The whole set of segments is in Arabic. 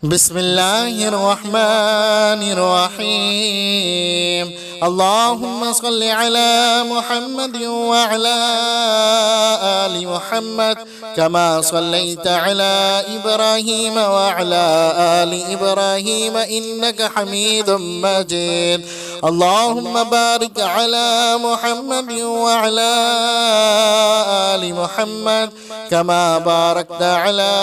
بسم الله الرحمن الرحيم. اللهم صل على محمد وعلى آل محمد كما صليت على إبراهيم وعلى آل إبراهيم إنك حميد مجيد. اللهم بارك على محمد وعلى آل محمد كما باركت على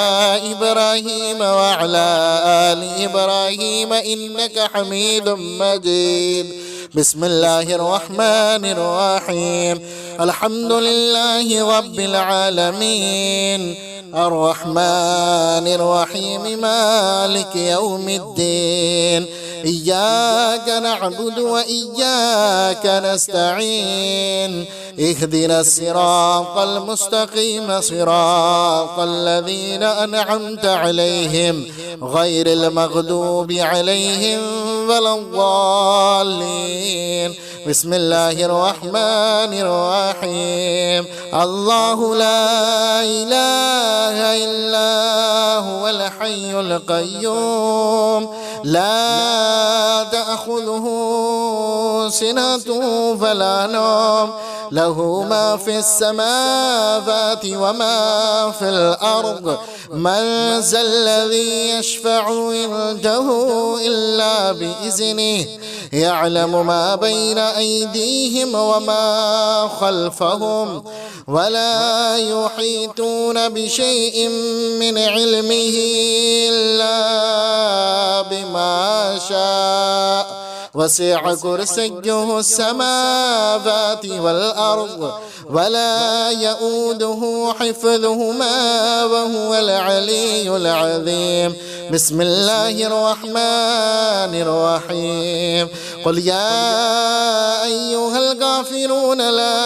إبراهيم وعلى آل إبراهيم إنك حميد مجيد. بسم الله الرحمن الرحيم. الحمد لله رب العالمين الرحمن الرحيم مالك يوم الدين. إياك نعبد وإياك نستعين. اهدنا الصراط المستقيم صراط الذين أنعمت عليهم غير المغضوب عليهم ولا الضالين. بسم الله الرحمن الرحيم. الله لا إله إلا هو الحي القيوم لا تأخذه سنة ولا نوم له ما في السماوات وما في الأرض. من ذا الذي يشفع عنده إلا بإذنه يعلم ما بين أيديهم وما خلفهم ولا يحيطون بشيء من علمه إلا بما شاء. وسع كرسيه السماوات والأرض ولا يؤوده حفظهما وهو العلي العظيم. بسم الله الرحمن الرحيم. قل يا أيها الكافرون لا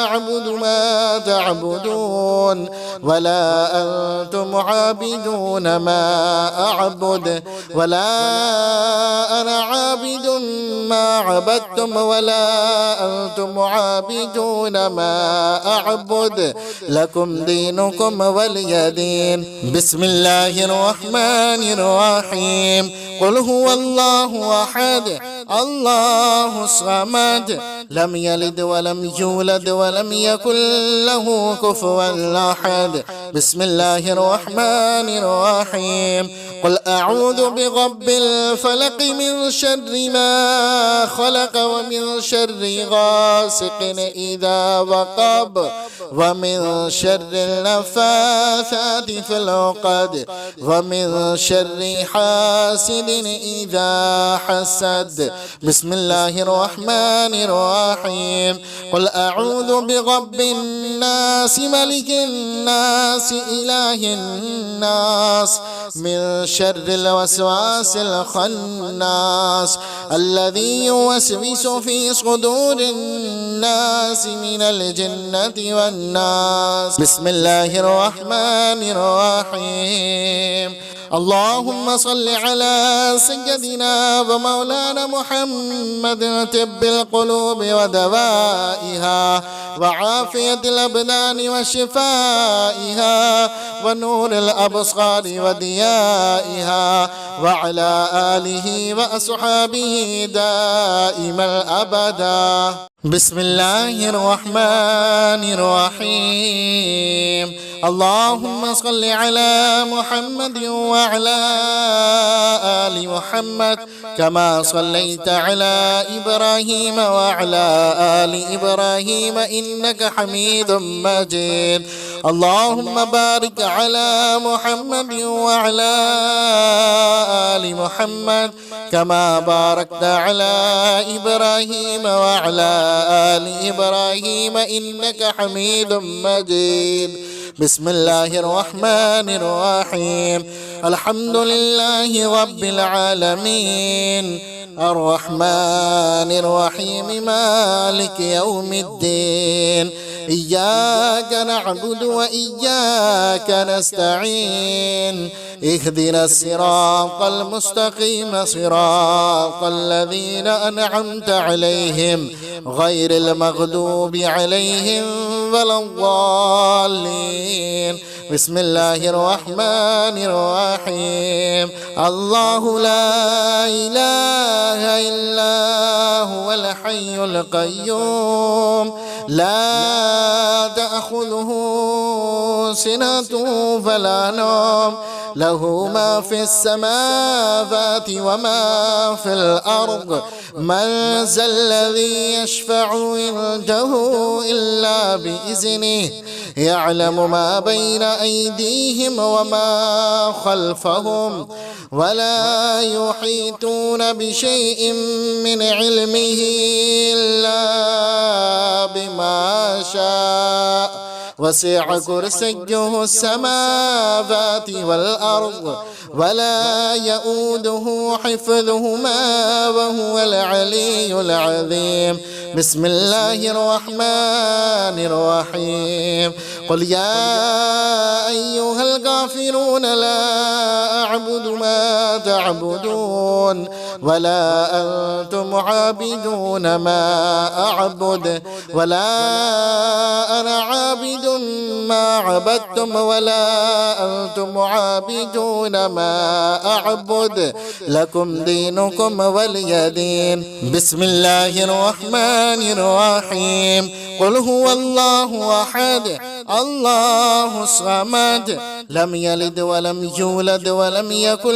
أعبد ما تعبدون ولا أنتم عابدون ما أعبد ولا أنا عابد ما عبدتم ولا أنتم عابدون ما أعبد لكم دينكم ولي دين. بسم الله الرحمن الرحيم. قل هو الله أحد الله الصمد لم يلد ولم يولد ولم يكن له كفوا أحد. بسم الله الرحمن الرحيم. قل أعوذ برب الفلق من شر ما خلق ومن شر غاسق إذا وقب ومن شر النفاثات في العقد ومن شر حاسد إذا حسد. بسم الله الرحمن الرحيم. قل أعوذ برب الناس ملك الناس إله الناس من شر الوسواس الخناس الذي يوسوس في صدور الناس من الجنة والناس. بسم الله الرحمن الرحيم. اللهم صل على سيدنا ومولانا محمد طب القلوب ودوائها وعافية الأبدان وشفائها ونور الأبصار وديائها وعلى آله وأصحابه دائما أبدا. بسم الله الرحمن الرحيم. اللهم صل على محمد وعلى آل محمد كما صليت على إبراهيم وعلى آل إبراهيم إنك حميد مجيد. اللهم بارك على محمد وعلى آل محمد كما باركت على إبراهيم وعلى آل إبراهيم إنك حميد مجيد. بسم الله الرحمن الرحيم. الحمد لله رب العالمين الرحمن الرحيم مالك يوم الدين. إياك نعبد وإياك نستعين. اهدنا الصراط المستقيم صراط الذين أنعمت عليهم غير المغضوب عليهم ولا الضالين. بسم الله الرحمن الرحيم. الله لا إله إلا هو الحي القيوم لا تأخذه سنة ولا نوم له ما في السماوات وما في الأرض من ذا الذي يشفع عنده إلا بإذنه يعلم ما بين أيديهم وما خلفهم ولا يحيطون بشيء من علمه إلا بما شاء وسع كرسيه السماوات والأرض ولا يؤوده حفظهما وهو العلي العظيم. بسم الله الرحمن الرحيم. قل يا أيها الكافرون لا أعبد ما تعبدون ولا أنتم عابدون ما أعبد ولا أنا عابد ما عبدتم ولا أنتم عابدون ما أعبد لكم دينكم ولي دين. بسم الله الرحمن الرحيم. قل هو الله أحد الله الصمد لم يلد ولم يولد ولم يكن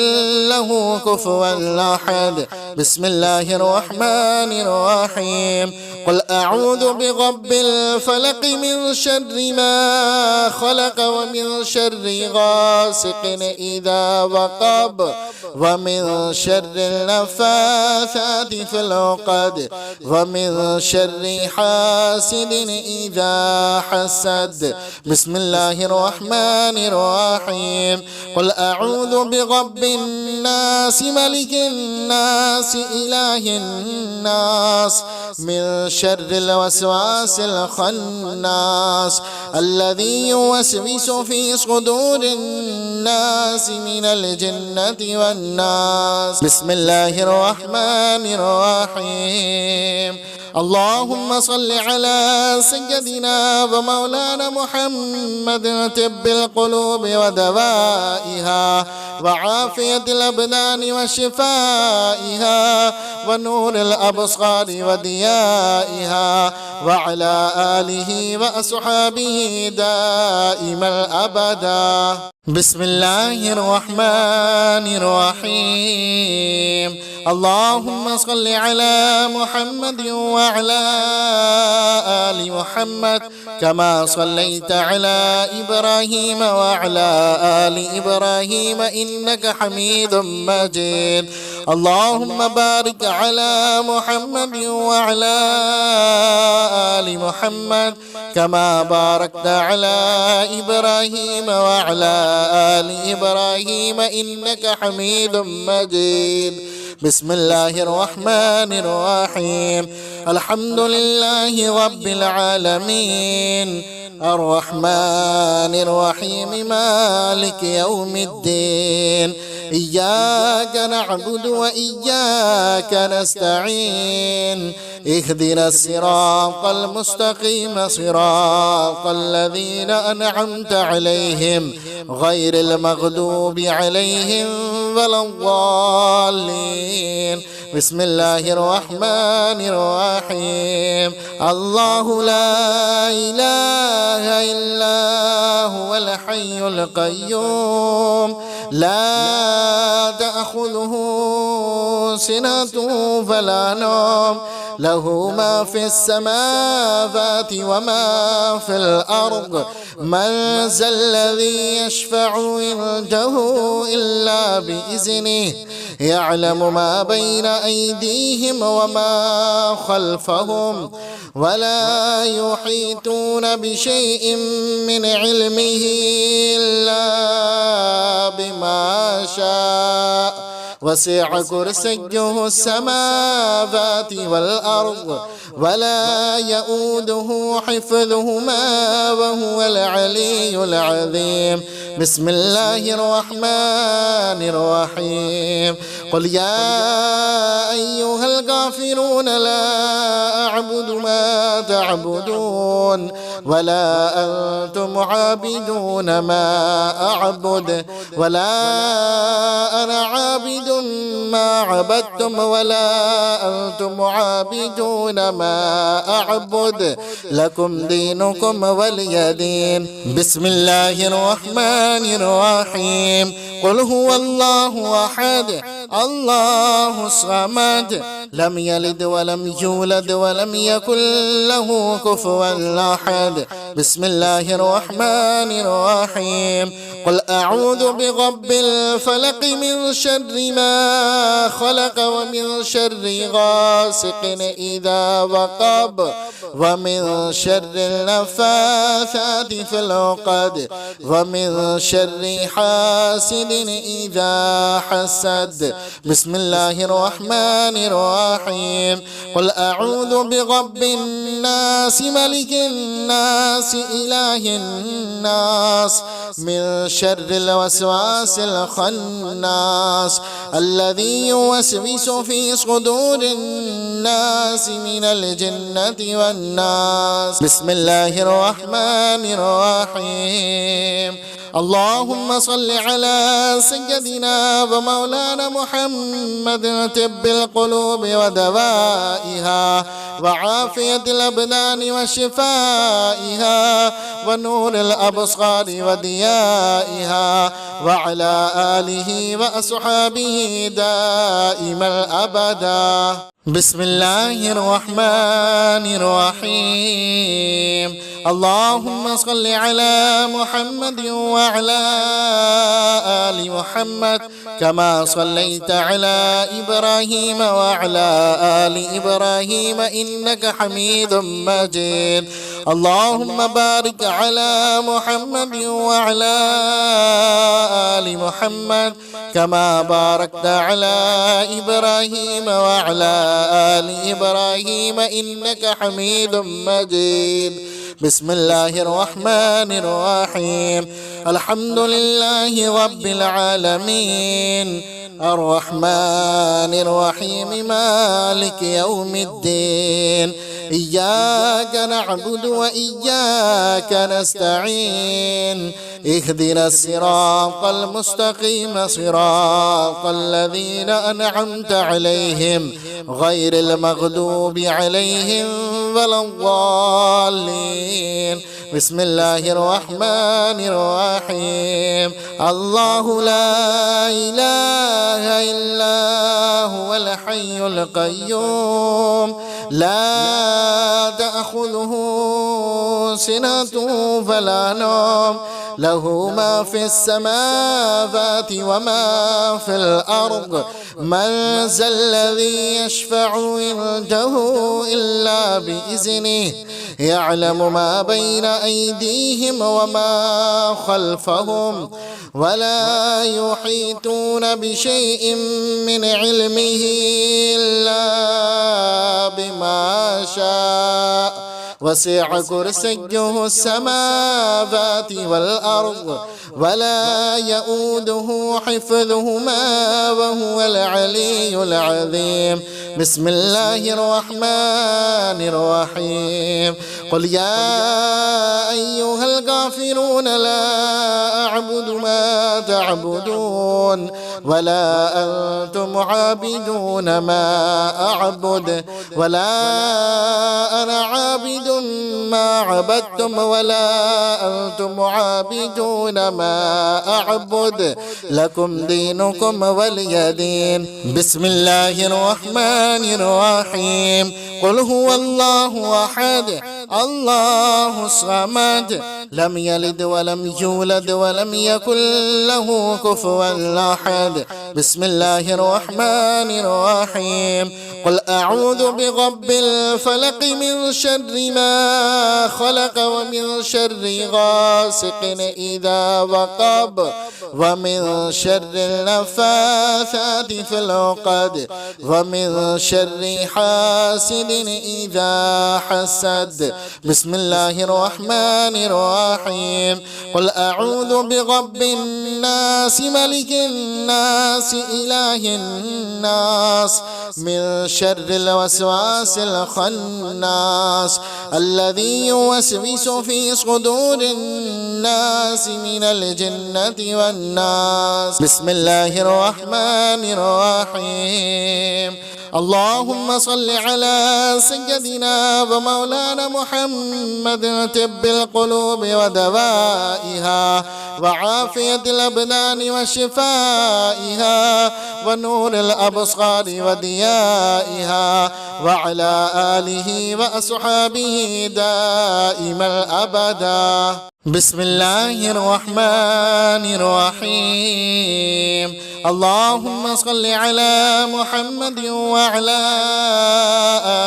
له كفوا أحد. بسم الله الرحمن الرحيم. قل أعوذ برب الفلق من شر ما خلق ومن شر غاسق إذا وقب ومن شر النفاثات في العقد ومن شر حاسد إذا حسد. بسم الله الرحمن الرحيم. قل أعوذ برب الناس ملك الناس إله الناس من شر الوسواس الخناس الذي يوسوس في صدور الناس من الجنة والناس. بسم الله الرحمن الرحيم. اللهم صل على سيدنا ومولانا محمد طب القلوب ودوائها وعافية الأبدان وشفائها ونور الأبصار وديائها وعلى آله وأصحابه دائما أبدا. بسم الله الرحمن الرحيم. اللهم صل على محمد وعلى آل محمد كما صليت على إبراهيم وعلى آل إبراهيم إنك حميد مجيد. اللهم بارك على محمد وعلى آل محمد كما باركت على إبراهيم وعلى آل إبراهيم إنك حميد مجيد. بسم الله الرحمن الرحيم. الحمد لله رب العالمين الرحمن الرحيم مالك يوم الدين. إياك نعبد وإياك نستعين اهدنا الصراط المستقيم صراط الذين أنعمت عليهم غير المغضوب عليهم ولا الضالين. بسم الله الرحمن الرحيم. الله لا إله إلا هو الحي القيوم لا تأخذه سنة ولا نوم له ما في السماوات وما في الأرض من ذا الذي يشفع عنده إلا بإذنه يعلم ما بين أيديهم وما خلفهم ولا يحيطون بشيء من علمه إلا بما شاء وسع كرسيه السماوات والأرض ولا يؤوده حفظهما وهو العلي العظيم. بسم الله الرحمن الرحيم. قل يا أيها الكافرون لا أعبد ما تعبدون ولا أنتم عابدون ما أعبد ولا أنا عابد ما عبدتم ولا أنتم عابدون ما أعبد لكم دينكم ولي دين. بسم الله الرحمن الرحيم. قل هو الله أحد الله الصمد لم يلد ولم يولد ولم يكن له كفوا أحد. بسم الله الرحمن الرحيم. قل أعوذ برب الفلق من شر ما خلق ومن شر غاسق إذا وقب ومن شر النفاثات في العقد ومن شر حاسد إذا حسد. بسم الله الرحمن الرحيم. قل أعوذ برب الناس ملك الناس إله الناس من شر الوسواس الخناس الذي يوسوس في صدور الناس من الجنة والناس. بسم الله الرحمن الرحيم. اللهم صل على سيدنا ومولانا محمد طب القلوب ودوائها وعافية الأبدان وشفائها ونور الأبصار وديائها وعلى آله وأصحابه دائما أبدا. بسم الله الرحمن الرحيم. اللهم صل على محمد وعلى آل محمد كما صليت على إبراهيم وعلى آل إبراهيم إنك حميد مجيد. اللهم بارك على محمد وعلى آل محمد كما باركت على إبراهيم وعلى آل إبراهيم إنك حميد مجيد. بسم الله الرحمن الرحيم. الحمد لله رب العالمين الرحمن الرحيم مالك يوم الدين. إياك نعبد وإياك نستعين. اهدنا الصراط المستقيم صراط الذين أنعمت عليهم غير المغضوب عليهم ولا الضالين. بسم الله الرحمن الرحيم. الله لا إله إلا هو الحي القيوم لا تأخذه سنة ولا نوم له ما في السماوات وما في الأرض. من ذا الذي يشفع عنده إلا بإذنه يعلم ما بين أيديهم وما خلفهم ولا يحيطون بشيء من علمه إلا بما شاء. وسع كرسيه السماوات والأرض ولا يؤوده حفظهما وهو العلي العظيم. بسم الله الرحمن الرحيم. قل يا أيها الكافرون لا أعبد ما تعبدون ولا أنتم عابدون ما أعبد ولا أنا عابد ما عبدتم ولا أنتم عابدون ما أعبد لكم دينكم ولي دين. بسم الله الرحمن الرحيم. قل هو الله أحد الله الصمد لم يلد ولم يولد ولم يكن له كفوا أحد. بسم الله الرحمن الرحيم. قل أعوذ برب الفلق من شر ما خلق ومن شر غاسق إذا وقب ومن شر النفاثات في العقد ومن شر حاسد إذا حسد. بسم الله الرحمن الرحيم. الرحيم قل أعوذ برب الناس ملك الناس إله الناس من شر الوسواس الخناس الذي يوسوس في صدور الناس من الجنة والناس. بسم الله الرحمن الرحيم. اللهم صل على سيدنا ومولانا محمد طب القلوب ودوائها وعافية الأبدان وشفائها ونور الأبصار وديائها وعلى آله وأصحابه دائما أبدا. بسم الله الرحمن الرحيم. اللهم صل على محمد وعلى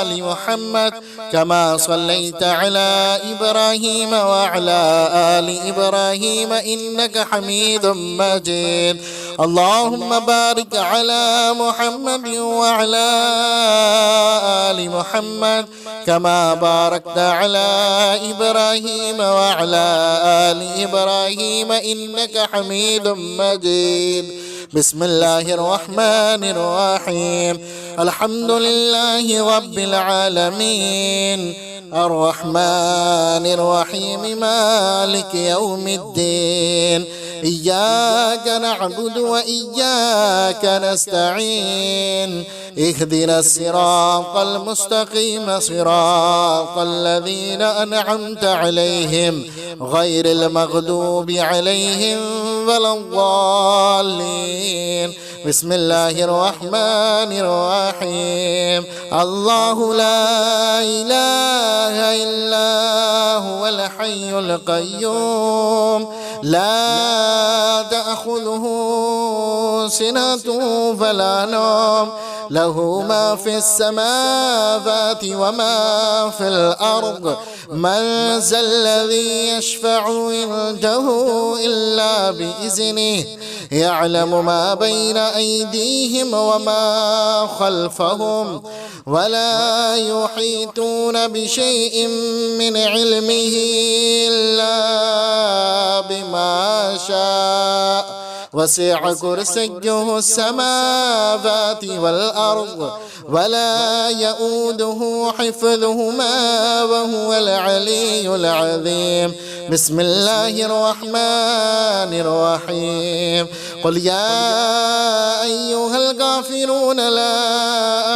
آل محمد كما صليت على إبراهيم وعلى آل إبراهيم إنك حميد مجيد. اللهم بارك على محمد وعلى آل محمد كما باركت على إبراهيم وعلى آل إبراهيم إنك حميد مجيد. بسم الله الرحمن الرحيم. الحمد لله رب العالمين الرحمن الرحيم مالك يوم الدين إياك نعبد وإياك نستعين اهدنا الصراط المستقيم صراط الذين أنعمت عليهم غير المغضوب عليهم ولا الضالين. بسم الله الرحمن الرحيم. الله لا إله إلا هو الحي القيوم لا تأخذه سنة ولا نوم له ما في السماوات وما في الأرض من ذا الذي يشفع عنده إلا بإذنه يعلم ما بين أيديهم وما خلفهم ولا يحيطون بشيء من علمه إلا بما شاء وسع كرسيه السماوات والأرض ولا يؤوده حفظهما وهو العلي العظيم. بسم الله الرحمن الرحيم. قل يا أيها الكافرون لا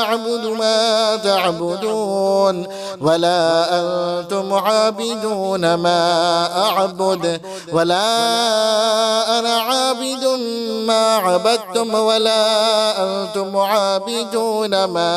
أعبد ما تعبدون ولا أنتم عابدون ما أعبد ولا أنا عابد ما عبدتم ولا أنتم عابدون ما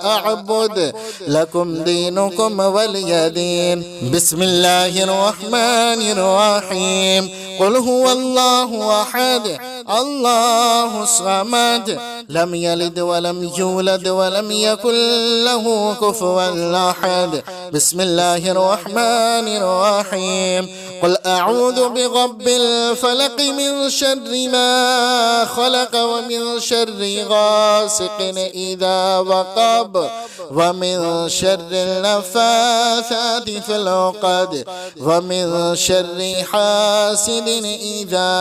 أعبد لكم دينكم ولي دين. بسم الله الرحمن الرحيم. قل هو الله أحد الله الصمد لم يلد ولم يولد ولم يكن له كفوا أحد. بسم الله الرحمن الرحيم. قل أعوذ برب الفلق من شر ما خلق ومن شر غاسق إذا وقب ومن شر النفاثات في العقد ومن شر حاسد إذا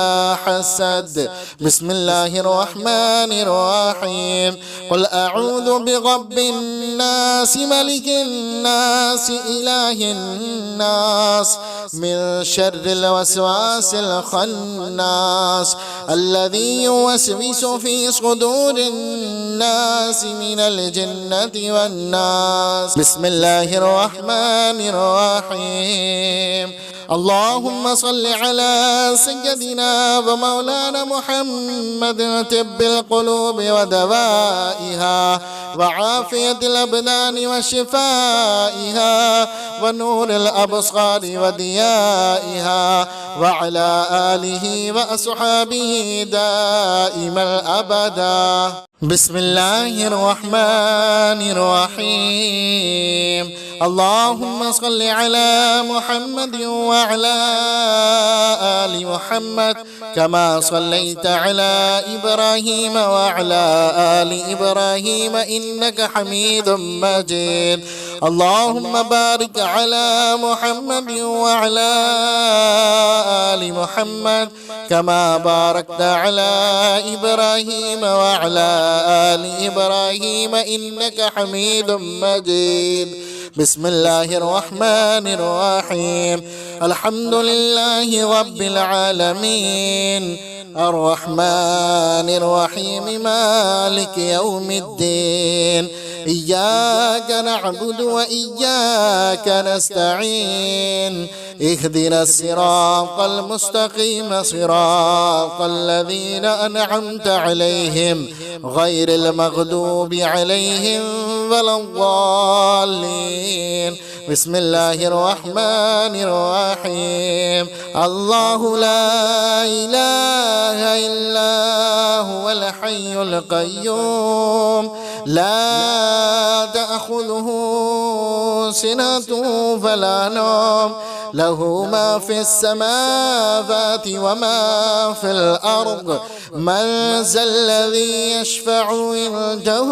حسد. بسم الله الرحمن الرحيم. قل أعوذ برب الناس ملك الناس إله الناس من شر الوسواس الخناس الذي يوسوس في صدور الناس من الجنة والناس. بسم الله الرحمن الرحيم. اللهم صل على سيدنا ومولانا محمد طب القلوب ودوائها وعافية الأبدان وشفائها ونور الأبصار وديائها وعلى آله وأصحابه دائما أبدا. بسم الله الرحمن الرحيم. اللهم صل على محمد وعلى آل محمد كما صليت على إبراهيم وعلى آل إبراهيم إنك حميد مجيد. اللهم بارك على محمد وعلى آل محمد كما باركت على إبراهيم وعلى آل إبراهيم إنك حميد مجيد. بسم الله الرحمن الرحيم. الحمد لله رب العالمين الرحمن الرحيم مالك يوم الدين. إياك نعبد وإياك نستعين. اهدنا الصراط المستقيم صراط الذين أنعمت عليهم غير المغضوب عليهم ولا الضالين. بسم الله الرحمن الرحيم. الله لا إله إلا هو الحي القيوم لا تأخذه سنة ولا نوم له ما في السماوات وما في الأرض. من ذا الذي يشفع عنده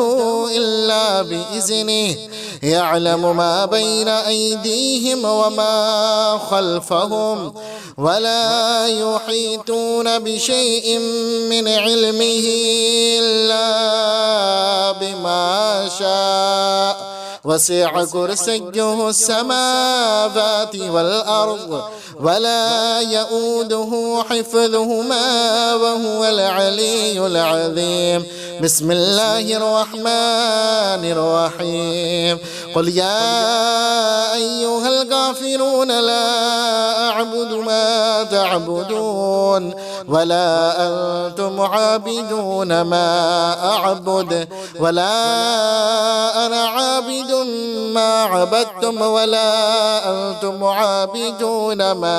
إلا بإذنه يعلم ما بين أيديهم وما خلفهم ولا يحيطون بشيء من علمه إلا بما شاء. وسع كرسيه السماوات والأرض ولا يؤوده حفظهما وهو العلي العظيم. بسم الله الرحمن الرحيم. قل يا أيها الكافرون لا أعبد ما تعبدون ولا أنتم عابدون ما أعبد ولا أنا عابد ما عبدتم ولا أنتم عابدون ما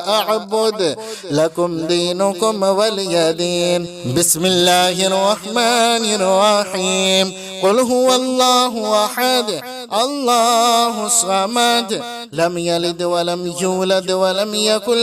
أعبد لكم دينكم ولي دين. بسم الله الرحمن الرحيم. قل هو الله أحد الله الصمد لم يلد ولم يولد ولم يكن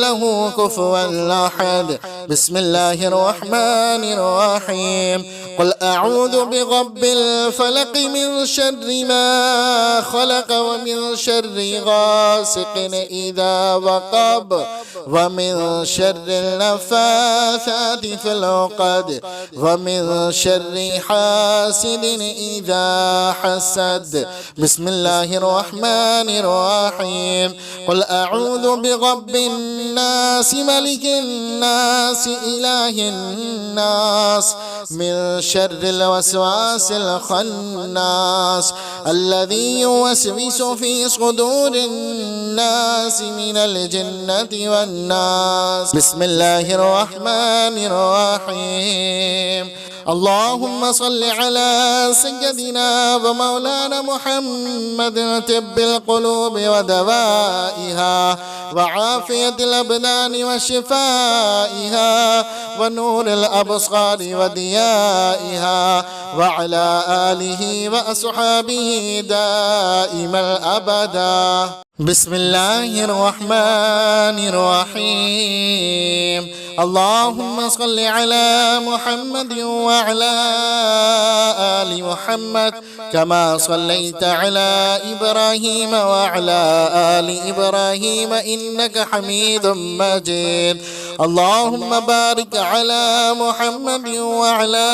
له كفوا أحد. بسم الله الرحمن الرحيم. قل أعوذ برب الفلق من شر ما خلق ومن شر غاسق إذا وقب ومن شر النفاثات في العقد ومن شر حاسد إذا حسد. بسم الله الرحمن الرحيم. قل أعوذ برب الناس ملك الناس إله الناس من شر الوسواس الخناس الذي يوسوس في صدور الناس من الجنة والناس. بسم الله الرحمن الرحيم. اللهم صل على سيدنا ومولانا محمد طب القلوب ودوائها وعافية الأبدان وشفائها ونور الأبصار وديائها وعلى آله وأصحابه دائما أبدا. بسم الله الرحمن الرحيم. اللهم صل على محمد وعلى آل محمد كما صليت على إبراهيم وعلى آل إبراهيم إنك حميد مجيد. اللهم بارك على محمد وعلى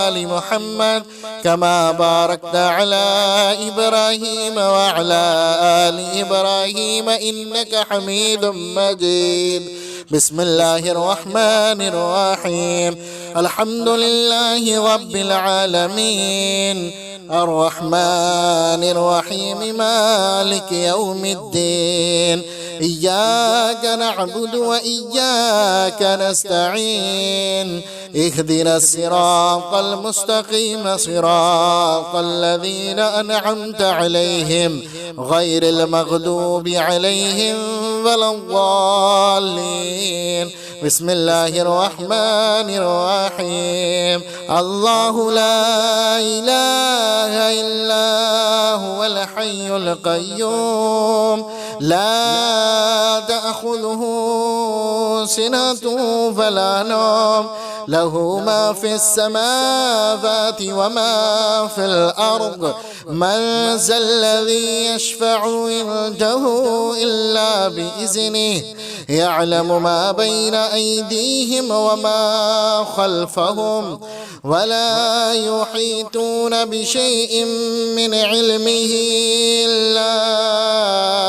آل محمد كما باركت على إبراهيم وعلى آل إبراهيم إنك حميد مجيد. بسم الله الرحمن الرحيم. الحمد لله رب العالمين الرحمن الرحيم مالك يوم الدين. إياك نعبد وإياك نستعين. اهدنا الصراط المستقيم صراط الذين أنعمت عليهم غير المغضوب عليهم ولا الضالين. بسم الله الرحمن الرحيم. الله لا إله إلا هو الحي القيوم لا تأخذه سنة ولا نوم له ما في السماوات وما في الأرض من ذا الذي يشفع عنده إلا بإذنه يعلم ما بين أيديهم وما خلفهم ولا يحيطون بشيء من علمه إلا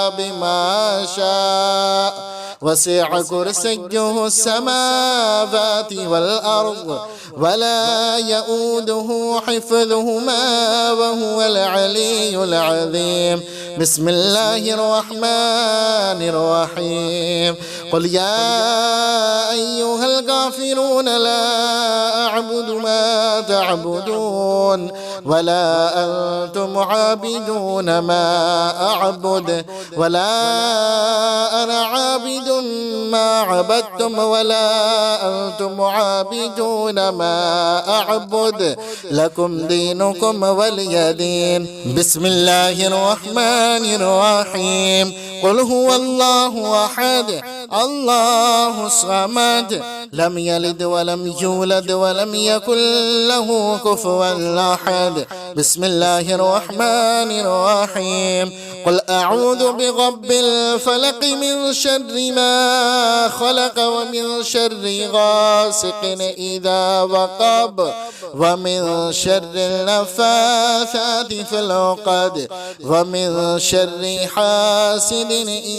بما شاء وسع كرسيه السماوات والأرض ولا يؤوده حفظهما وهو العلي العظيم. بسم الله الرحمن الرحيم. قل يا أيها الكافرون لا أعبد ما تعبدون ولا أنتم عابدون ما أعبد ولا أنا عابد ما عبدتم ولا أنتم عابدون ما أعبد لكم دينكم ولي دين. بسم الله الرحمن الرحيم. قل هو الله أحد الله الصمد لم يلد ولم يولد ولم يكن له كفوا أحد. بسم الله الرحمن الرحيم. قل أعوذ برب الفلق من شر ما خلق ومن شر غاسق إذا وقب ومن شر النفاثات في العقد ومن شر حاسد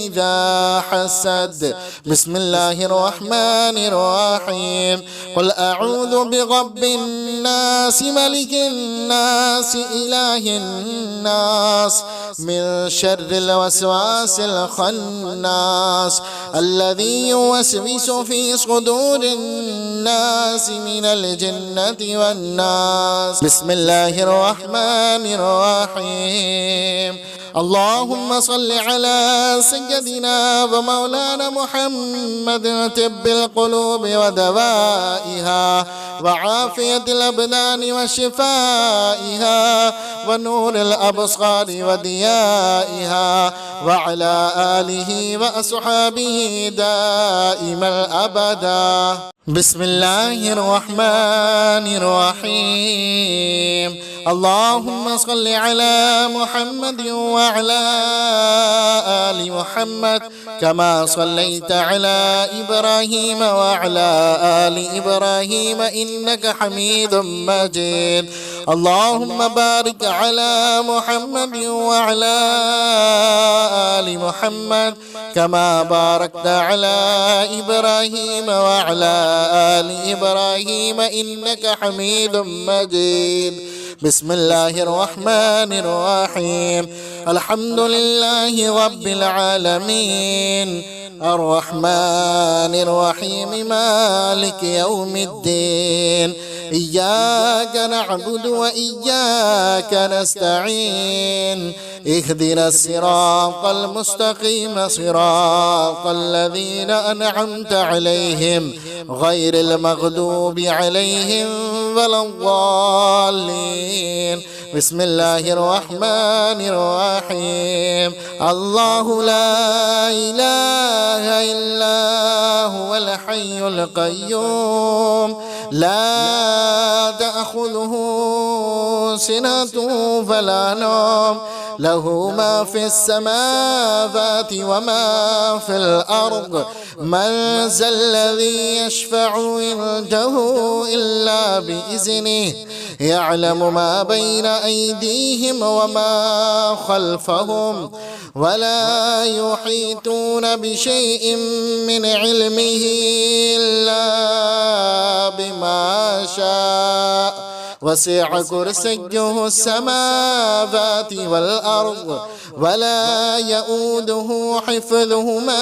إذا حسد. بسم الله الرحمن الرحيم. قل أعوذ برب الناس ملك الناس إله الناس من شر الوسواس الخناس الذي يوسوس في صدور الناس من الجنة والناس. بسم الله الرحمن الرحيم. اللهم صل على سيدنا ومولانا محمد طب القلوب ودوائها وعافية الأبدان وشفائها ونور الأبصار وديائها وعلى آله وأصحابه دائما أبدا. بسم الله الرحمن الرحيم. اللهم صل على محمد وعلى آل محمد كما صليت على إبراهيم وعلى آل إبراهيم إنك حميد مجيد. اللهم بارك على محمد وعلى آل محمد كما باركت على إبراهيم وعلى آل إبراهيم إنك حميد مجيد. بسم الله الرحمن الرحيم. الحمد لله رب العالمين الرحمن الرحيم مالك يوم الدين. إياك نعبد وإياك نستعين. اهدنا الصراط المستقيم صراط الذين أنعمت عليهم غير المغضوب عليهم ولا الضالين. بسم الله الرحمن الرحيم. الله لا إله إلا هو الحي القيوم لا تأخذه سنة ولا نوم له ما في السماوات وما في الأرض من ذا الذي يشفع عنده إلا بإذنه يعلم ما بين أيديهم وما خلفهم ولا يحيطون بشيء من علمه إلا بما شاء وسع كرسيه السماوات والأرض ولا يؤوده حفظهما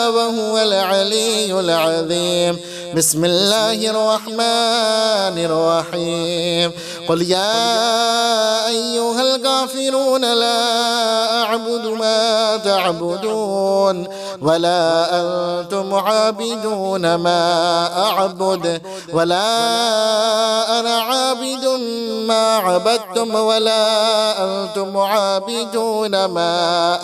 وهو العلي العظيم. بسم الله الرحمن الرحيم. قل يا أيها الكافرون لا أعبد ما ما تعبدون ولا أنتم عابدون ما أعبد ولا أنا عابد ما عبدتم ولا أنتم عابدون ما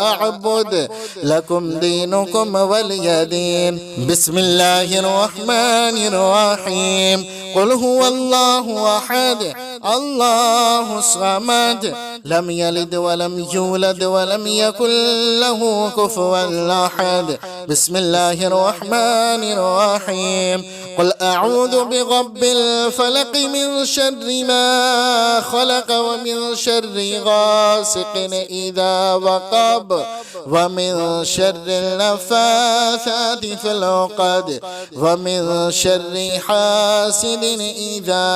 أعبد لكم دينكم ولي دين. بسم الله الرحمن الرحيم. قل هو الله أحد الله الصمد لم يلد ولم يولد ولم يكن له كفوا أحد. بسم الله الرحمن الرحيم. قل أعوذ برب الفلق من شر ما خلق ومن شر غاسق إذا وقب ومن شر النفاثات في العقد ومن شر حاسد إذا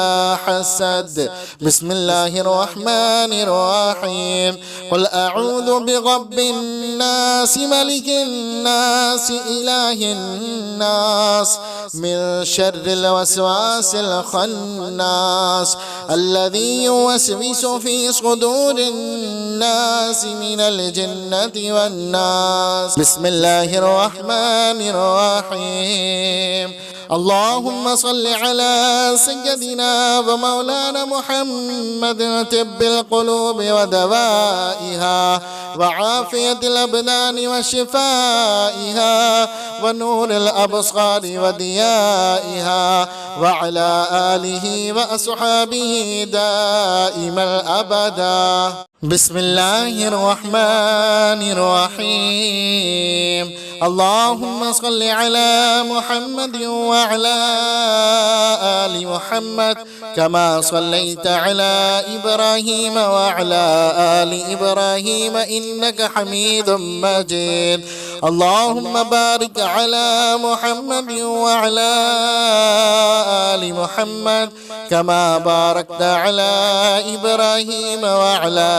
حسد. بسم الله الرحمن الرحيم. قل أعوذ برب الناس ملك الناس إله الناس من شر الوسواس الخناس الذي يوسوس في صدور الناس من الجنة والناس. بسم الله الرحمن الرحيم. اللهم صل على سيدنا ومولانا محمد طب القلوب ودوائها وعافية الأبدان وشفائها ونور الأبصار وديائها وعلى آله وأصحابه دائما أبدا. بسم الله الرحمن الرحيم. اللهم صل على محمد وعلى آل محمد كما صليت على إبراهيم وعلى آل إبراهيم إنك حميد مجيد. اللهم بارك على محمد وعلى آل محمد كما باركت على إبراهيم وعلى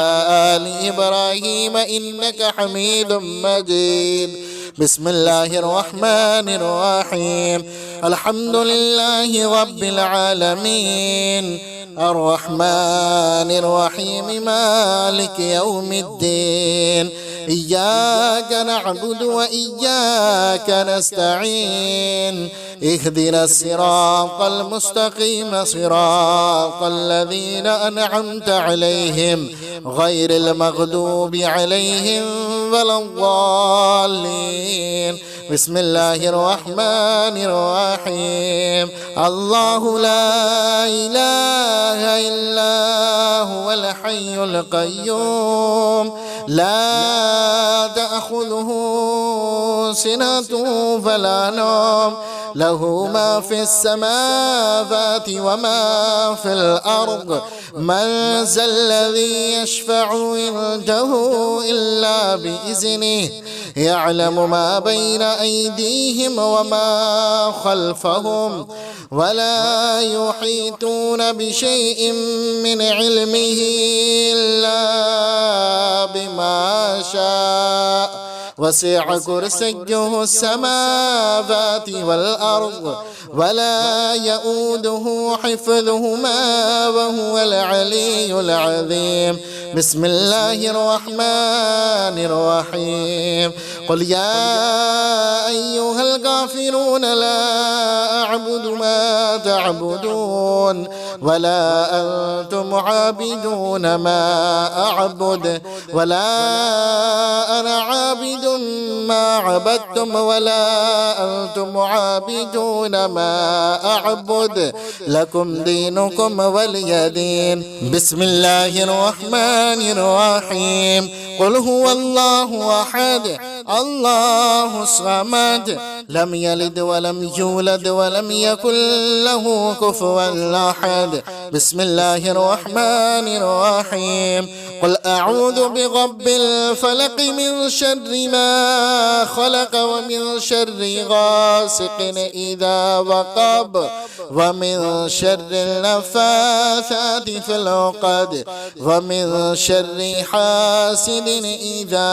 آل إبراهيم إنك حميد مجيد. بسم الله الرحمن الرحيم. الحمد لله رب العالمين الرحمن الرحيم مالك يوم الدين. إياك نعبد وإياك نستعين. اهدنا الصراط المستقيم صراط الذين أنعمت عليهم غير المغضوب عليهم ولا الضالين. بسم الله الرحمن الرحيم. الله لا إله إلا هو الحي القيوم لا تأخذه سنة ولا نوم له ما في السماوات وما في الأرض. من ذا الذي يشفع عنده إلا بإذنه يعلم ما بين أيديهم وما خلفهم ولا يحيطون بشيء من علمه إلا بما شاء. وسع كرسيه السماوات والأرض ولا يؤوده حفظهما وهو العلي العظيم. بسم الله الرحمن الرحيم. قل يا أيها الكافرون لا أعبد ما تعبدون ولا أنتم عابدون ما أعبد ولا أنا عابد ما عبدتم ولا أنتم عابدون ما أعبد لكم دينكم ولي دين. بسم الله الرحمن الرحيم. قل هو الله أحد الله الصمد لم يلد ولم يولد ولم يكن له كفوا أحد. بسم الله الرحمن الرحيم. قل أعوذ برب الفلق من شر ما خلق ومن شر غاسق إذا وقب ومن شر النفاثات في العقد ومن شر حاسد إذا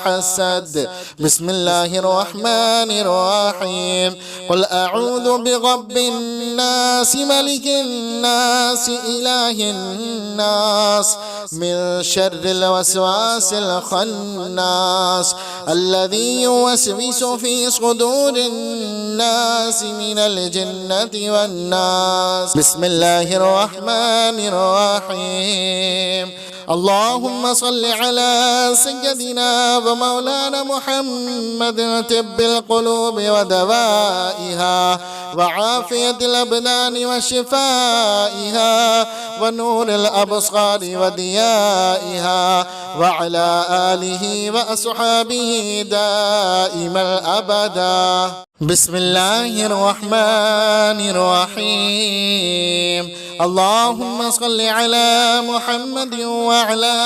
حسد. بسم الله الرحمن الرحيم. الرحيم قل أعوذ برب الناس ملك الناس إله الناس من شر الوسواس الخناس الذي يوسوس في صدور الناس من الجنة والناس. بسم الله الرحمن الرحيم اللهم صل على سيدنا ومولانا محمد طب القلوب ودوائها وعافية الأبدان وشفائها ونور الأبصار وديائها وعلى آله وأصحابه دائما أبدا. بسم الله الرحمن الرحيم اللهم صل على محمد وعلى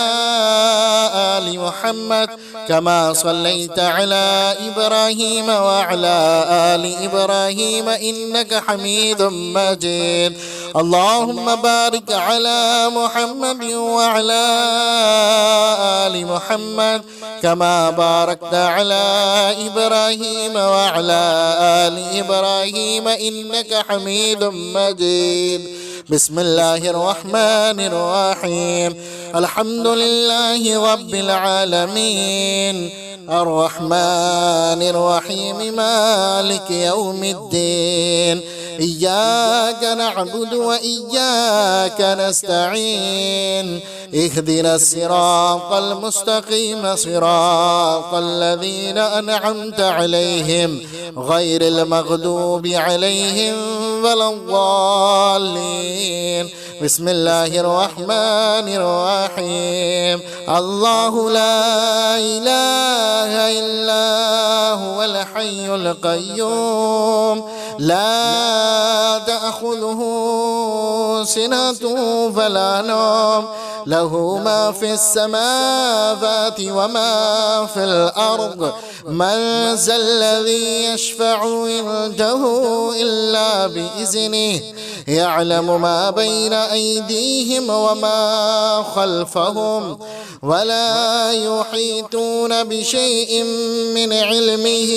آل محمد كما صليت على إبراهيم وعلى آل إبراهيم إنك حميد مجيد. اللهم بارك على محمد وعلى آل محمد كما باركت على إبراهيم وعلى آل إبراهيم إنك حميد مجيد. بسم الله الرحمن الرحيم الحمد لله رب العالمين الرحمن الرحيم مالك يوم الدين إياك نعبد وإياك نستعين اهدنا الصراط المستقيم صراط الذين أنعمت عليهم غير المغضوب عليهم ولا الضالين. بسم الله الرحمن الرحيم الله لا إله إلا هو الحي القيوم لا تأخذه سنة ولا نوم له ما في السماوات وما في الأرض من ذا الذي يشفع عنده إلا بإذنه يعلم ما بين أيديهم وما خلفهم ولا يحيطون بشيء من علمه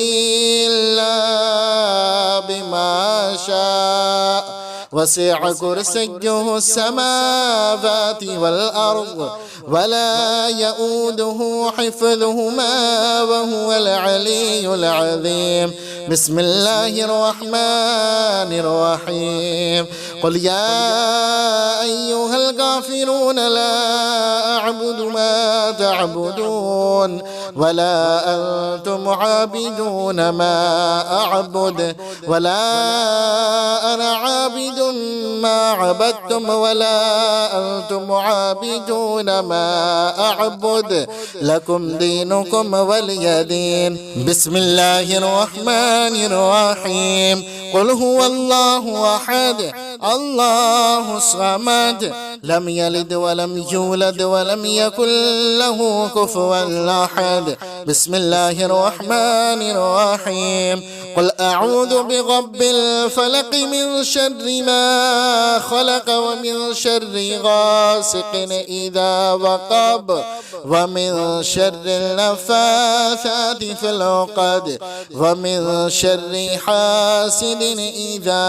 إلا بما شاء وسع كرسيه السماوات والأرض ولا يؤوده حفظهما وهو العلي العظيم. بسم الله الرحمن الرحيم قل يا أيها الكافرون لا أعبد ما تعبدون ولا أنتم عابدون ما أعبد ولا أنا عابد ما عبدتم ولا أنتم عابدون ما أعبد لكم دينكم ولي دين. بسم الله الرحمن الرحيم قل هو الله أحد الله الصمد لم يلد ولم يولد ولم يكن له كفوا أحد. بسم الله الرحمن الرحيم قل أعوذ برب الفلق من شر ما خلق ومن شر غاسق إذا وقب ومن شر النفاثات في العقد ومن شر حاسد إذا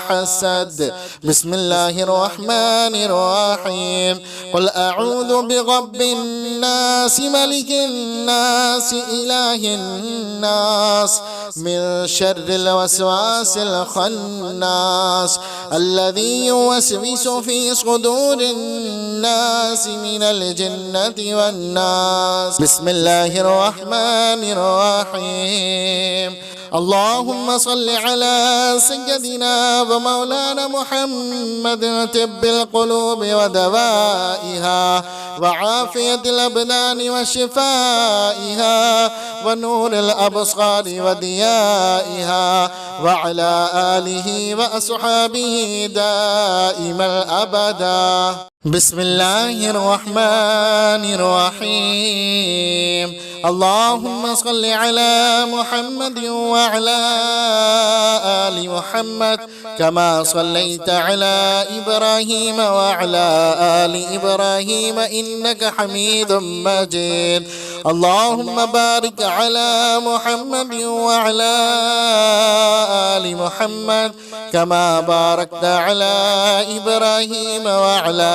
حسد. بسم الله الرحمن الرحيم قل أعوذ برب الناس ملك الناس إله الناس من شر الوسواس الخناس الذي يوسوس في صدور الناس من الجنة والناس. بسم الله الرحمن الرحيم اللهم صل على سيدنا ومولانا محمد طب القلوب ودوائها وعافية الأبدان وشفائها ونور الأبصار وديائها وعلى آله وأصحابه دائما أبدا. بسم الله الرحمن الرحيم اللهم صل على محمد وعلى آل محمد كما صليت على إبراهيم وعلى آل إبراهيم إنك حميد مجيد. اللهم بارك على محمد وعلى آل محمد كما باركت على إبراهيم وعلى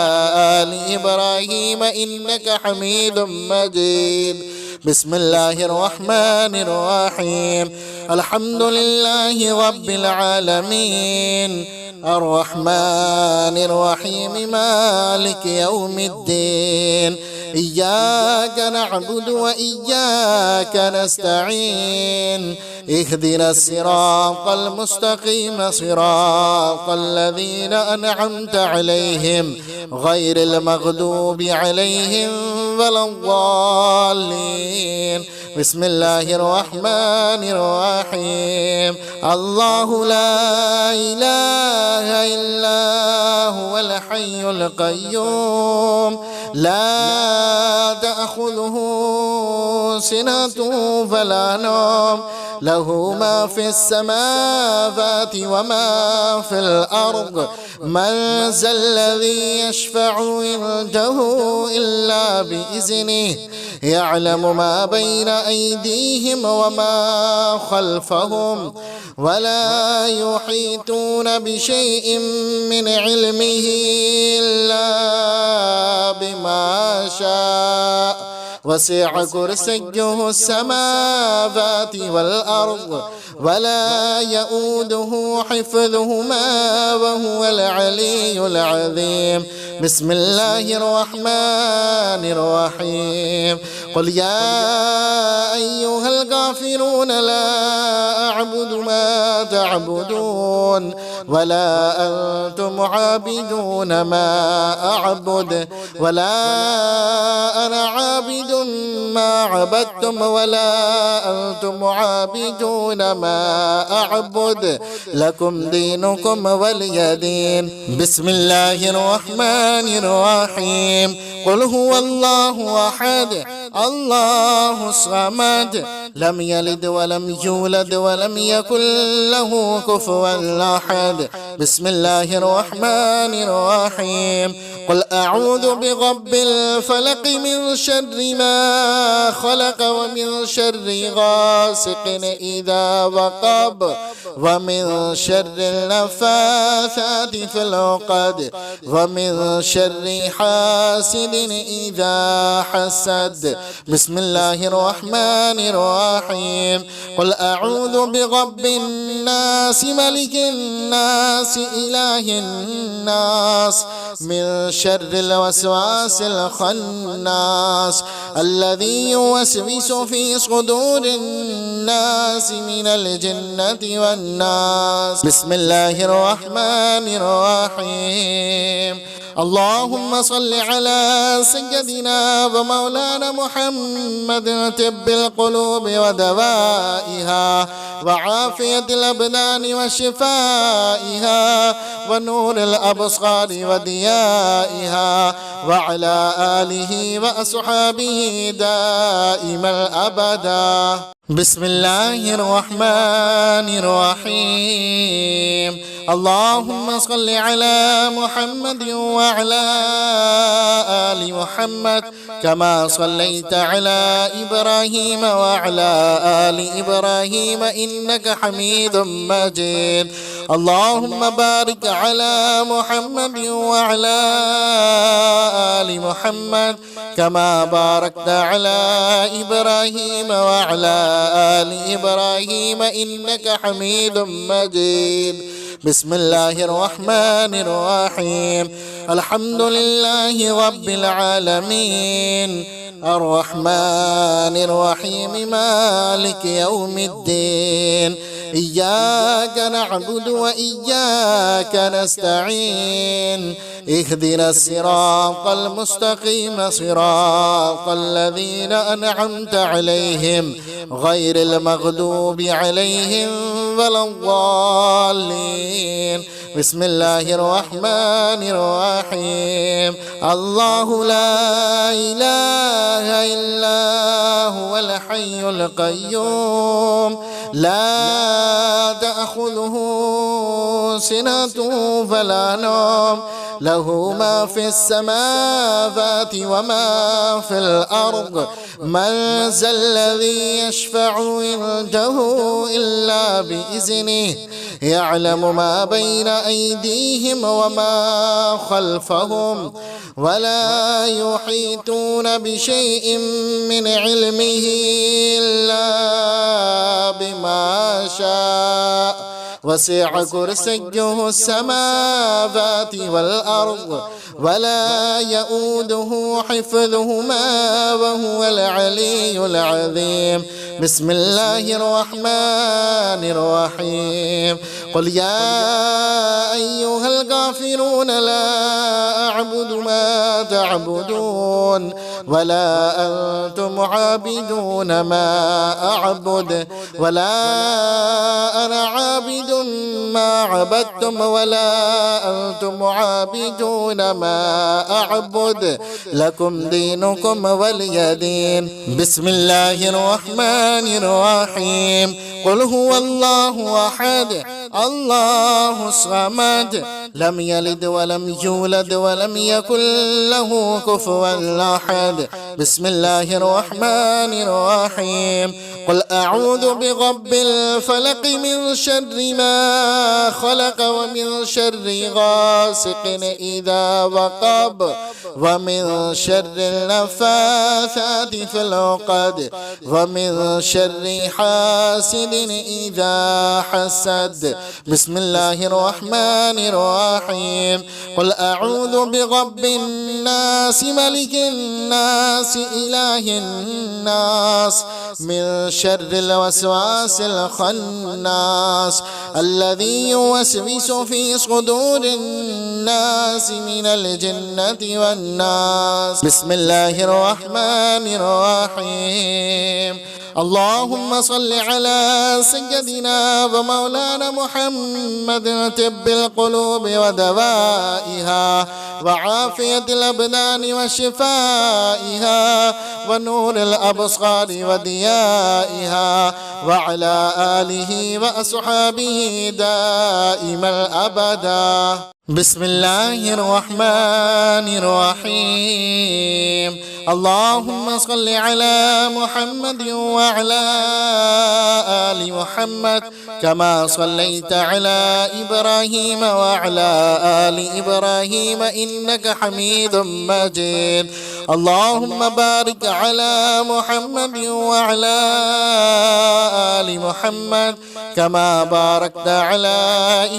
آل إبراهيم إنك حميد مجيد. بسم الله الرحمن الرحيم. الحمد لله رب العالمين الرحمن الرحيم مالك يوم الدين. إياك نعبد وإياك نستعين. اهدنا الصراط المستقيم صراط الذين أنعمت عليهم غير المغضوب عليهم ولا الضالين. بسم الله الرحمن الرحيم. الله لا إله إلا هو الحي القيوم لا تأخذه سنة ولا نوم له ما في السماوات وما في الأرض. من ذا الذي يشفع عنده إلا بإذنه يعلم ما بين أيديهم وما خلفهم ولا يحيطون بشيء من علمه إلا بما شاء. وسع كرسيه السماوات والأرض ولا يؤوده حفظهما وهو العلي العظيم. بسم الله الرحمن الرحيم. قل يا أيها الكافرون لا أعبد ما تعبدون ولا أنتم عابدون ما أعبد ولا أنا عابد ما عبدتم ولا أنتم عابدون ما أعبد لكم دينكم ولي دين. بسم الله الرحمن الرحيم. قل هو الله أحد الله الصمد لم يلد ولم يولد ولم يكن له كفوا أحد. بسم الله الرحمن الرحيم. قل أعوذ برب الفلق من شر ما خلق ومن شر غاسق إذا وقب ومن شر النفاثات في العقد ومن شر حاسد إذا حسد. بسم الله الرحمن الرحيم. قل أعوذ برب الناس ملك الناس إله الناس من شر الوسواس الخناس الذي يوسوس في صدور الناس من الجنة والناس. بسم الله الرحمن الرحيم. اللهم صل على سيدنا ومولانا محمد طب القلوب ودوائها وعافية الأبدان وشفائها ونور الأبصار وديائها وعلى آله وأصحابه دائما أبدا. بسم الله الرحمن الرحيم. اللهم صل على محمد وعلى آل محمد كما صليت على إبراهيم وعلى آل إبراهيم إنك حميد مجيد. اللهم بارك على محمد وعلى آل محمد كما باركت على إبراهيم وعلى آل إبراهيم إنك حميد مجيد. بسم الله الرحمن الرحيم. الحمد لله رب العالمين الرحمن الرحيم مالك يوم الدين. إياك نعبد وإياك نستعين. اهدنا الصراط المستقيم صراط الذين أنعمت عليهم غير المغضوب عليهم ولا الضالين. بسم الله الرحمن الرحيم. الله لا إله إلا هو الحي القيوم لا تأخذه سنة ولا نوم له ما في السماوات وما في الأرض من ذا الذي يشفع عنده إلا بإذنه يعلم ما بين أيديهم وما خلفهم ولا يحيطون بشيء من علمه إلا بما شاء وسع كرسيه السماوات والأرض ولا يؤوده حفظهما وهو العلي العظيم. بسم الله الرحمن الرحيم. قل يا أيها الكافرون لا أعبد ما تعبدون ولا أنتم عابدون ما أعبد ولا أنا عابد ما عبدتم ولا أنتم عابدون ما أعبد لكم دينكم ولي دين. بسم الله الرحمن الرحيم. قل هو الله أحد الله الصمد لم يلد ولم يولد ولم يكن له كفوا أحد. بسم الله الرحمن الرحيم. قل أعوذ برب الفلق من شر ما خلق ومن شر غاسق إذا وقب ومن شر النفاثات في العقد ومن شر حاسد إذا حسد. بسم الله الرحمن الرحيم. قل أعوذ برب الناس ملك الناس إله الناس من شر الوسواس الخناس الذي يوسوس في صدور الناس من الجنة والناس. بسم الله الرحمن الرحيم. اللهم صل على سيدنا ومولانا محمد طب القلوب ودوائها وعافية الأبدان وشفائها ونور الأبصار وديائها وعلى آله وأصحابه دائما أبدا. بسم الله الرحمن الرحيم. اللهم صل على محمد وعلى آل محمد كما صليت على إبراهيم وعلى آل إبراهيم إنك حميد مجيد. اللهم بارك على محمد وعلى آل محمد كما باركت على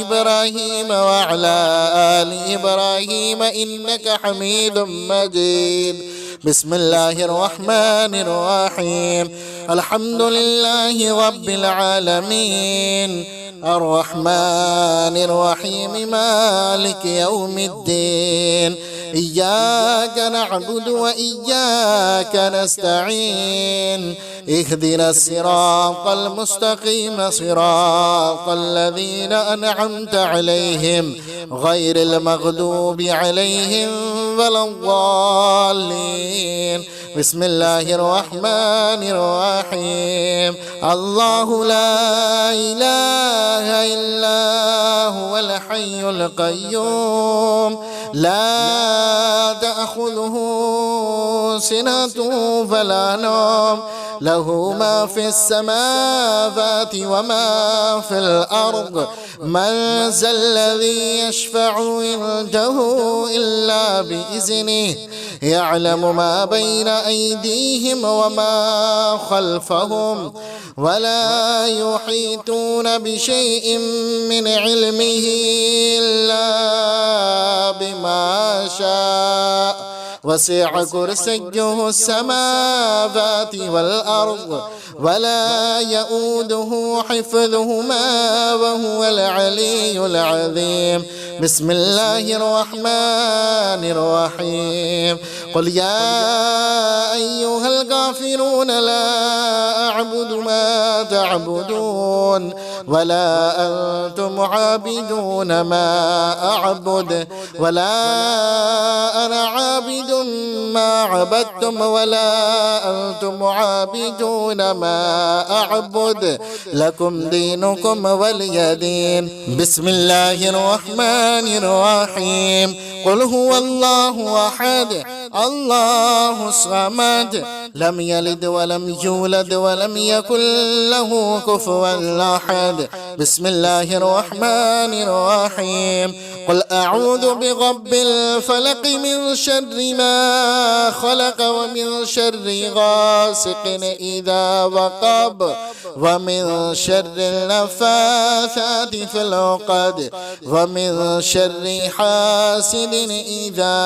إبراهيم وعلى آل إبراهيم إنك حميد مجيد. بسم الله الرحمن الرحيم. الحمد لله رب العالمين الرحمن الرحيم مالك يوم الدين. إياك نعبد وإياك نستعين اهدنا الصراط المستقيم صراط الذين أنعمت عليهم غير المغضوب عليهم ولا الضالين. بسم الله الرحمن الرحيم. الله لا إله إلا هو الحي القيوم لا تأخذه سنة ولا نوم له ما في السماوات وما في الأرض من ذا الذي يشفع عنده إلا بإذنه يعلم ما بين أيديهم وما خلفهم ولا يحيطون بشيء من علمه إلا بما شاء وسع كرسيه السماوات والأرض ولا يؤوده حفظهما وهو العلي العظيم. بسم الله الرحمن الرحيم. قل يا أيها الكافرون لا أعبد ما تعبدون ولا أنتم عابدون ما أعبد ولا أنا عابد ما عبدتم ولا أنتم عابدون ما أعبد لكم دينكم ولي دين. بسم الله الرحمن الرحيم. قل هو الله أحد الله الصمد لم يلد ولم يولد ولم يكن له كفوا أحد. بسم الله الرحمن الرحيم. قل أعوذ برب الفلق من شر ما خلق ومن شر غاسق إذا وقب ومن شر النفاثات في العقد ومن شر حاسد إذا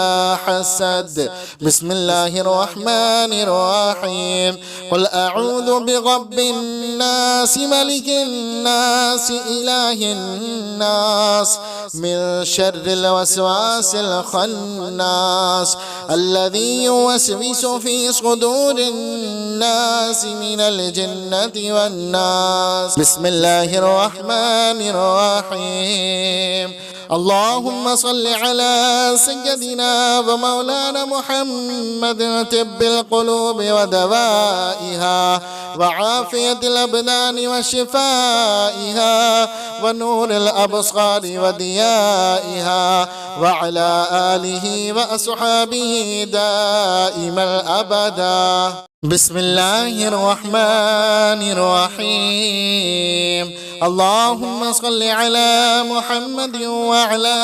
حسد. بسم الله الرحمن الرحيم. قل أعوذ برب الناس ملك الناس إله الناس من شر الوسواس الخناس الذي يوسوس في صدور الناس من الجنة والناس. بسم الله الرحمن الرحيم. اللهم صل على سيدنا ومولانا محمد طب القلوب ودوائها وعافية الأبدان وشفائها ونور الأبصار وديائها وعلى آله وأصحابه دائما أبدا. بسم الله الرحمن الرحيم. اللهم صل على محمد وعلى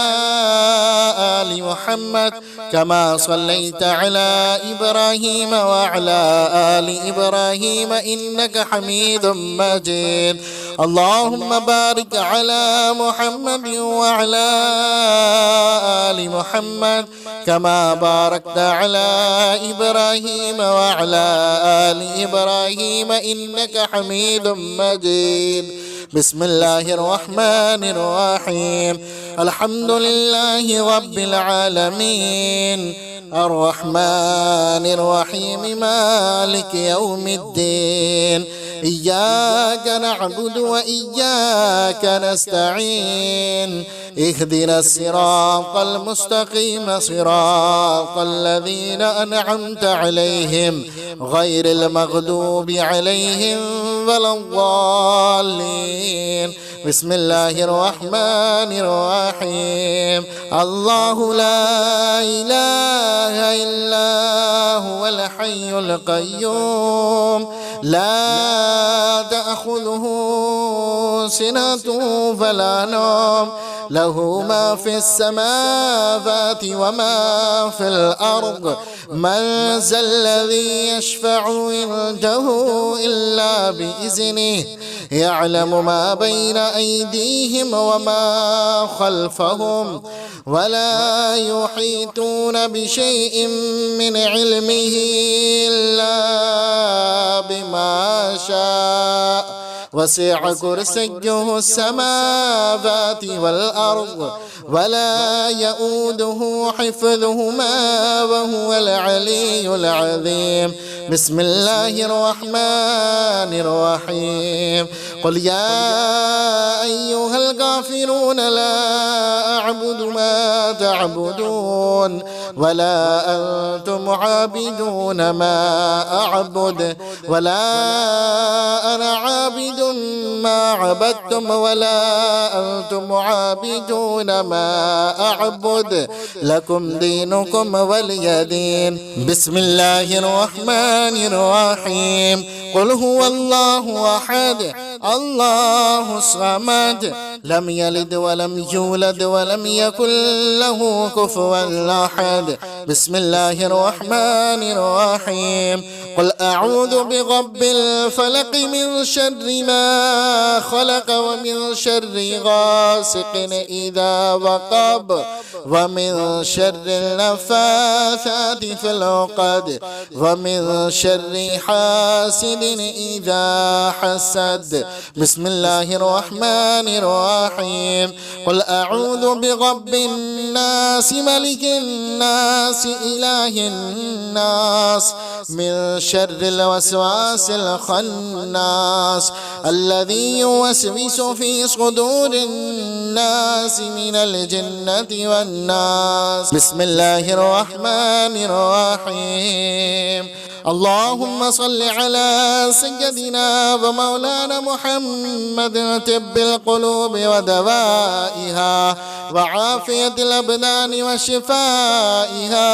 آل محمد كما صليت على إبراهيم وعلى آل إبراهيم إنك حميد مجيد. اللهم بارك على محمد وعلى آل محمد كما باركت على إبراهيم وعلى آل إبراهيم إنك حميد مجيد. بسم الله الرحمن الرحيم. الحمد لله رب العالمين الرحمن الرحيم مالك يوم الدين. إياك نعبد وإياك نستعين. اهدنا الصراط المستقيم صراط الذين أنعمت عليهم غير المغضوب عليهم ولا الضالين. بسم الله الرحمن الرحيم. الله لا إله إلا هو الحي القيوم لا تأخذه سنة ولا نوم له ما في السماوات وما في الأرض. من ذا الذي يشفع عنده إلا بإذنه يعلم ما بين أيديهم وما خلفهم ولا يحيطون بشيء من علمه إلا بما شاء. وسع كرسيه السماوات والأرض ولا يؤوده حفظهما وهو العلي العظيم. بسم الله الرحمن الرحيم. قل يا أيها الكافرون لا أعبد ما تعبدون ولا أنتم عابدون ما أعبد ولا أنا عابد ما عبدتم ولا أنتم عابدون ما أعبد لكم دينكم ولي دين. بسم الله الرحمن الرحيم. قل هو الله أحد الله الصمد لم يلد ولم يولد ولم يكن له كفوا أحد. بسم الله الرحمن الرحيم. قل أعوذ برب الفلق من شر ما خلق ومن شر غاسق إذا وقب ومن شر النفاثات في العقد ومن شر حاسد إذا حسد. بسم الله الرحمن الرحيم. قل أعوذ برب الناس ملك الناس الناس إله الناس من شر الوسواس الخناس الذي يوسوس في صدور الناس من الجنة والناس. بسم الله الرحمن الرحيم. اللهم صل على سيدنا ومولانا محمد طب القلوب ودوائها وعافية الأبدان وشفائها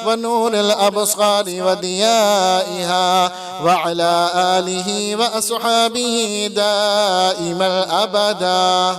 ونور الأبصار وديائها وعلى آله وأصحابه دائما أبدا.